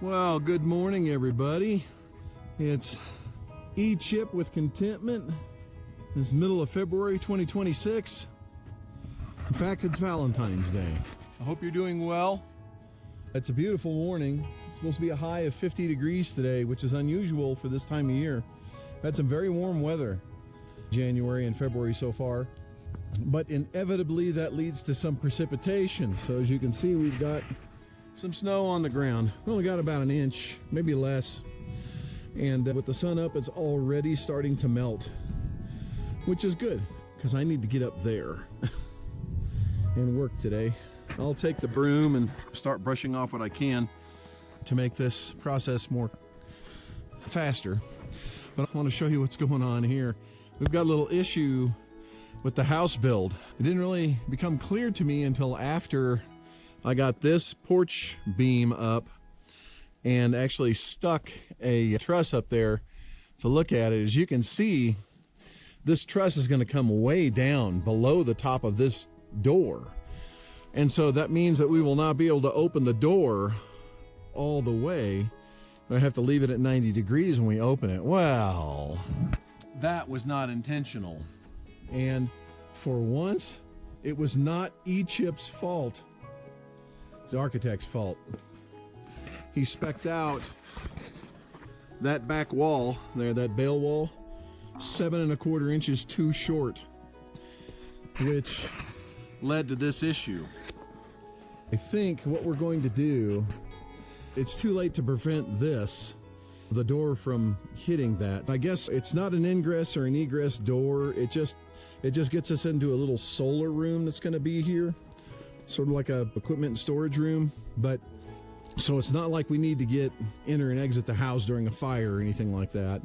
Well, good morning, everybody. It's E-Chip with Contentment. It's middle of February 2026. In fact, it's Valentine's Day. I hope you're doing well. It's a beautiful morning. It's supposed to be a high of 50 degrees today, which is unusual for this time of year. We've had some very warm weather January and February so far, but inevitably that leads to some precipitation. So as you can see, we've got some snow on the ground. We only got about an inch, maybe less. And with the sun up, it's already starting to melt, which is good because I need to get up there and work today. I'll take the broom and start brushing off what I can to make this process more faster. But I want to show you what's going on here. We've got a little issue with the house build. It didn't really become clear to me until after I got this porch beam up and actually stuck a truss up there to look at it. As you can see, this truss is going to come way down below the top of this door. And so that means that we will not be able to open the door all the way. I have to leave it at 90 degrees when we open it. Well, that was not intentional. And for once, it was not E-Chip's fault. It's the architect's fault. He spec'd out that back wall there, that bail wall, 7 1/4 inches too short, which led to this issue. I think what we're going to do, it's too late to prevent this, the door from hitting that. I guess it's not an ingress or an egress door. It just gets us into a little solar room that's going to be here, sort of like a equipment and storage room. But so it's not like we need to enter and exit the house during a fire or anything like that.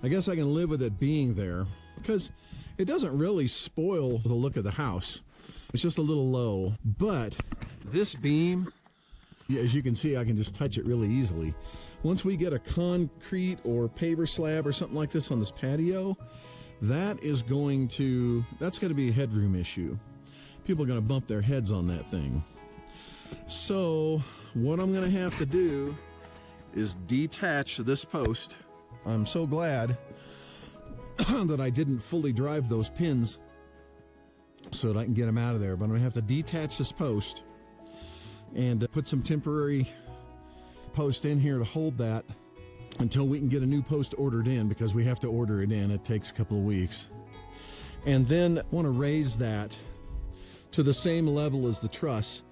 I guess I can live with it being there because it doesn't really spoil the look of the house. It's just a little low. But this beam, as you can see, I can just touch it really easily. Once we get a concrete or paver slab or something like this on this patio, that's going to be a headroom issue. People are going to bump their heads on that thing. So what I'm going to have to do is detach this post. I'm so glad that I didn't fully drive those pins so that I can get them out of there. But I'm going to have to detach this post and put some temporary post in here to hold that until we can get a new post ordered in, because we have to order it in. It takes a couple of weeks. And then I want to raise that to the same level as the truss,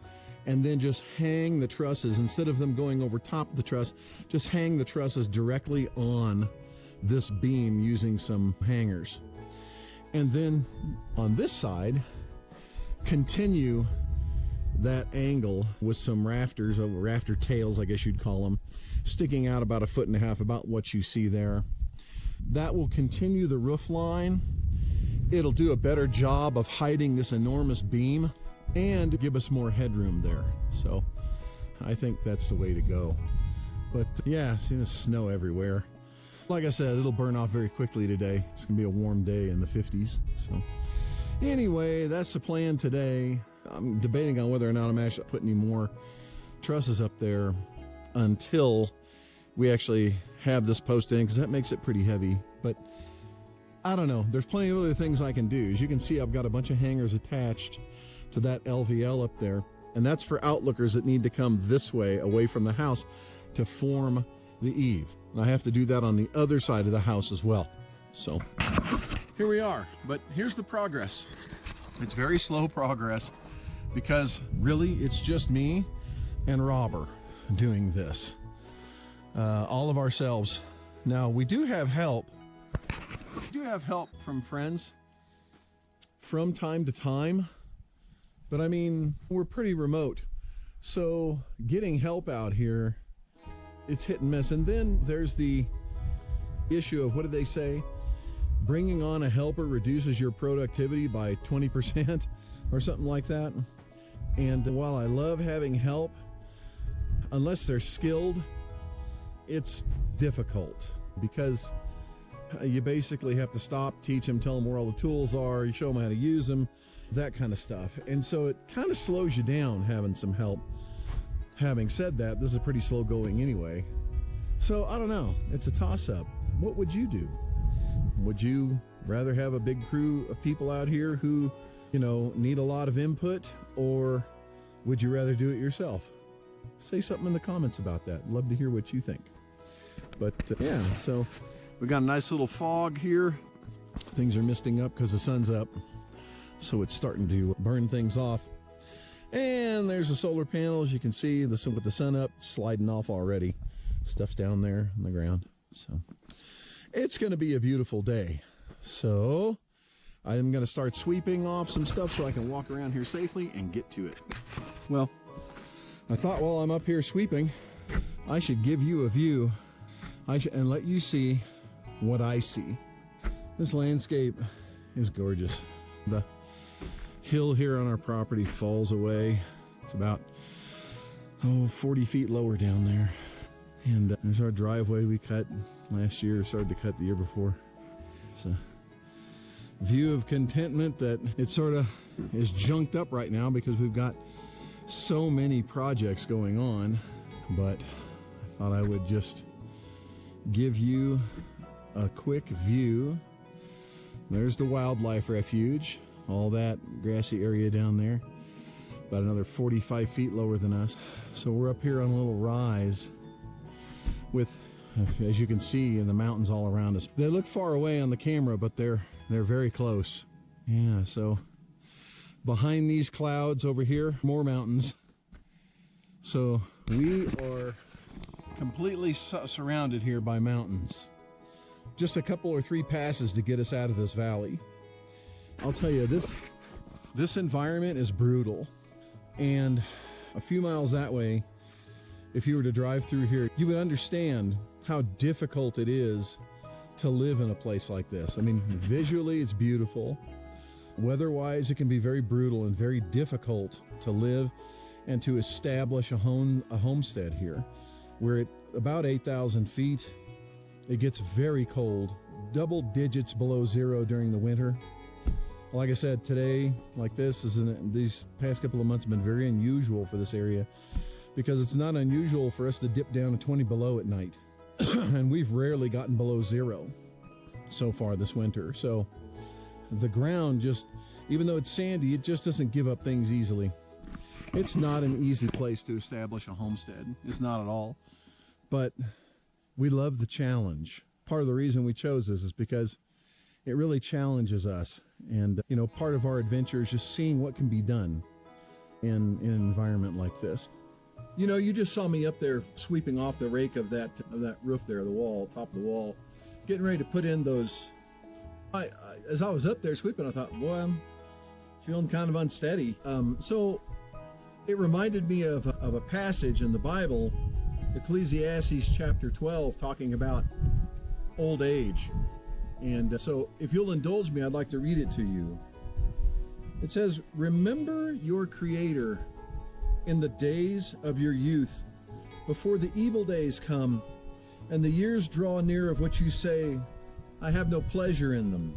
and then just hang the trusses, instead of them going over top of the truss, just hang the trusses directly on this beam using some hangers. And then on this side, continue that angle with some rafters, rafter tails, I guess you'd call them, sticking out about 1.5 feet, about what you see there. That will continue the roof line. It'll do a better job of hiding this enormous beam and give us more headroom there. So I think that's the way to go. But yeah, see the snow everywhere. Like I said, it'll burn off very quickly today. It's gonna be a warm day in the 50s. So anyway, that's the plan today. I'm debating on whether or not I'm actually putting any more trusses up there until we actually have this post in, because that makes it pretty heavy. But I don't know. There's plenty of other things I can do. As you can see, I've got a bunch of hangers attached to that LVL up there, and that's for outlookers that need to come this way, away from the house, to form the eave. And I have to do that on the other side of the house as well. So here we are. But here's the progress. It's very slow progress, because really it's just me and Robert doing this, all of ourselves. Now we do have help. We do have help from friends from time to time, but I mean, we're pretty remote. So getting help out here, it's hit and miss. And then there's the issue of, what did they say? Bringing on a helper reduces your productivity by 20% or something like that. And while I love having help, unless they're skilled, it's difficult, because you basically have to stop, teach them, tell them where all the tools are, you show them how to use them, that kind of stuff. And so it kind of slows you down having some help. Having said that, this is pretty slow going anyway. So I don't know. It's a toss-up. What would you do? Would you rather have a big crew of people out here who, need a lot of input, or would you rather do it yourself? Say something in the comments about that. Love to hear what you think. But yeah, so we got a nice little fog here. Things are misting up because the sun's up, so it's starting to burn things off. And there's the solar panels. You can see with the sun up, it's sliding off already. Stuff's down there on the ground. So it's going to be a beautiful day. So I'm going to start sweeping off some stuff so I can walk around here safely and get to it. Well, I thought while I'm up here sweeping, I should give you a view and let you see what I see. This landscape is gorgeous. The hill here on our property falls away. It's about 40 feet lower down there. And there's our driveway we cut last year, started to cut the year before. It's a view of contentment that it sort of is junked up right now because we've got so many projects going on. But I thought I would just give you a quick view. There's the wildlife refuge, all that grassy area down there, about another 45 feet lower than us. So we're up here on a little rise with, as you can see, in the mountains all around us. They look far away on the camera, but they're very close. Yeah, so behind these clouds over here, more mountains. So we are completely surrounded here by mountains. Just a couple or three passes to get us out of this valley. I'll tell you, this environment is brutal. And a few miles that way, if you were to drive through here, you would understand how difficult it is to live in a place like this. I mean, visually it's beautiful. Weather-wise, it can be very brutal and very difficult to live and to establish a homestead here. We're at about 8,000 feet. It gets very cold, double digits below zero during the winter. Like I said, today, like these past couple of months have been very unusual for this area because it's not unusual for us to dip down to 20 below at night. And we've rarely gotten below zero so far this winter. So the ground just, even though it's sandy, it just doesn't give up things easily. It's not an easy place to establish a homestead. It's not at all. But we love the challenge. Part of the reason we chose this is because it really challenges us. And, part of our adventure is just seeing what can be done in an environment like this. You just saw me up there sweeping off the rake of that roof there, the wall, top of the wall, getting ready to put in those. As I was up there sweeping, I thought, boy, I'm feeling kind of unsteady. So it reminded me of a passage in the Bible, Ecclesiastes chapter 12, talking about old age. And so if you'll indulge me, I'd like to read it to you. It says, "Remember your Creator in the days of your youth, before the evil days come, and the years draw near of which you say, I have no pleasure in them.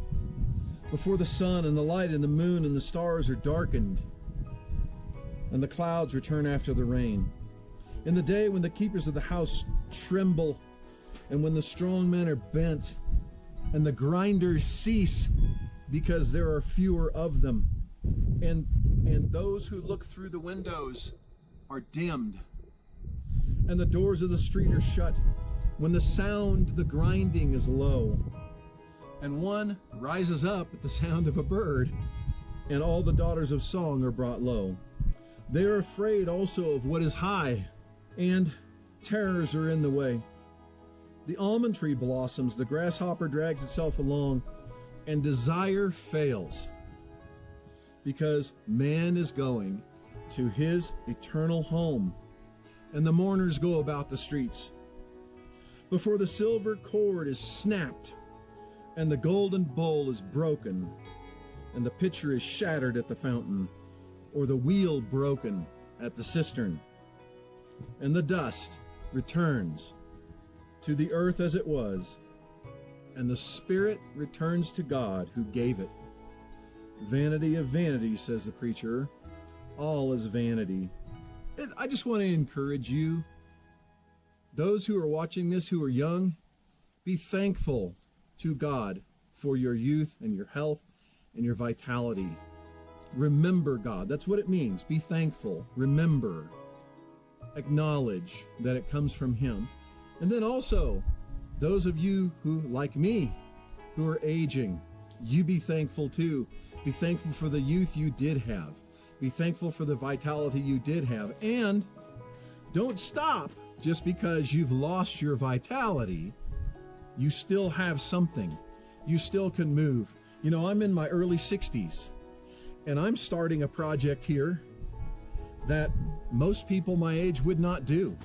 Before the sun and the light and the moon and the stars are darkened, and the clouds return after the rain. In the day when the keepers of the house tremble, and when the strong men are bent, and the grinders cease, because there are fewer of them, and those who look through the windows are dimmed, and the doors of the street are shut, when the grinding is low, and one rises up at the sound of a bird, and all the daughters of song are brought low. They are afraid also of what is high, and terrors are in the way. The almond tree blossoms, the grasshopper drags itself along, and desire fails, because man is going to his eternal home, and the mourners go about the streets. Before the silver cord is snapped, and the golden bowl is broken, and the pitcher is shattered at the fountain, or the wheel broken at the cistern, and the dust returns to the earth as it was, and the spirit returns to God who gave it. Vanity of vanities, says the preacher, all is vanity. I just want to encourage you, those who are watching this who are young, be thankful to God for your youth and your health and your vitality. Remember God. That's what it means. Be thankful. Remember. Acknowledge that it comes from Him. And then also, those of you who, like me, who are aging, you be thankful too. Be thankful for the youth you did have. Be thankful for the vitality you did have. And don't stop just because you've lost your vitality. You still have something. You still can move. You know, I'm in my early 60s, and I'm starting a project here that most people my age would not do.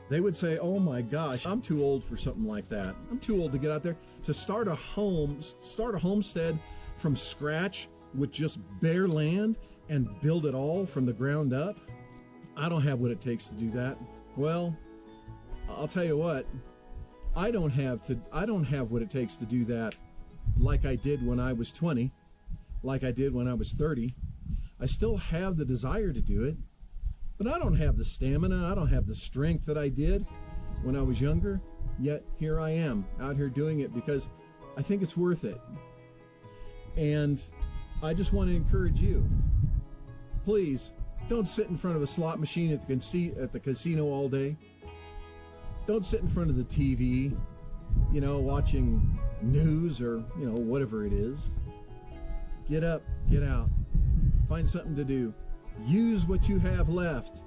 They would say, oh my gosh, I'm too old for something like that. I'm too old to get out there. To start a homestead from scratch with just bare land and build it all from the ground up. I don't have what it takes to do that. Well, I'll tell you what, I don't have what it takes to do that like I did when I was 20, like I did when I was 30. I still have the desire to do it, but I don't have the stamina, I don't have the strength that I did when I was younger. Yet here I am out here doing it because I think it's worth it. And I just want to encourage you, please don't sit in front of a slot machine at the casino all day. Don't sit in front of the TV, you know, watching news or, you know, whatever it is. Get up, get out, find something to do. Use what you have left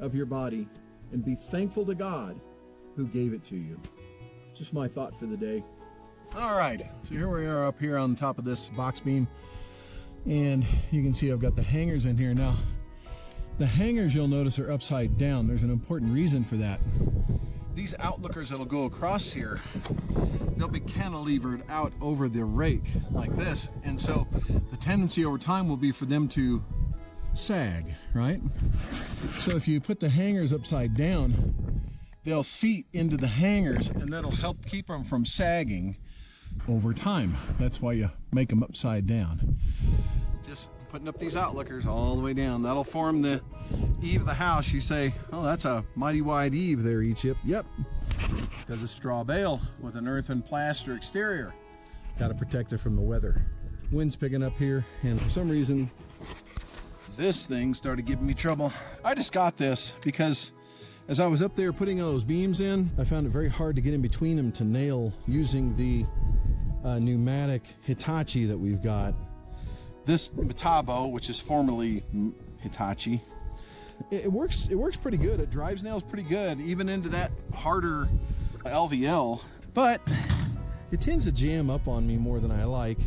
of your body and be thankful to God who gave it to you. Just my thought for the day. All right, so here we are up here on top of this box beam, and you can see I've got the hangers in here. Now, the hangers, you'll notice, are upside down. There's an important reason for that. These outlookers that'll go across here, they'll be cantilevered out over the rake like this, and so the tendency over time will be for them to sag, right? So if you put the hangers upside down, they'll seat into the hangers, and that'll help keep them from sagging over time. That's why you make them upside down. Just putting up these outlookers all the way down. That'll form the eave of the house. You say, oh, that's a mighty wide eave there, E-Chip. Yep, because it's straw bale with an earth and plaster exterior. Got to protect it from the weather. Wind's picking up here, and for some reason, this thing started giving me trouble. I just got this because as I was up there putting those beams in, I found it very hard to get in between them to nail using the pneumatic Hitachi that we've got. This Metabo, which is formerly Hitachi, it works pretty good. It drives nails pretty good, even into that harder LVL, but it tends to jam up on me more than I like.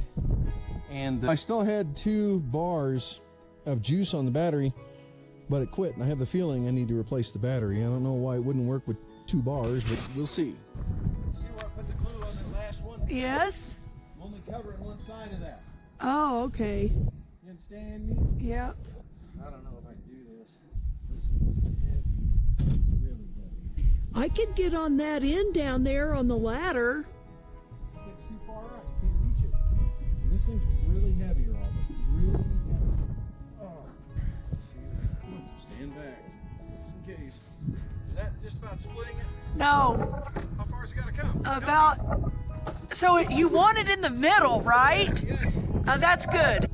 And I still had 2 bars of juice on the battery, but it quit, and I have the feeling I need to replace the battery. I don't know why it wouldn't work with 2 bars, but we'll see. See where I put the glue on that last one? Yes. I'm only covering one side of that. Oh, okay. You understand me? Yep. I don't know if I can do this. This thing's heavy, really heavy. I could get on that end down there on the ladder. It sticks too far out. You can't reach it. And this thing's really heavy, Robert. Really heavy. Oh. Let's see. Stand back. Just in case. Is that just about splitting it? No. How far has it got to come? About. So you want it in the middle, right? Yes. That's good.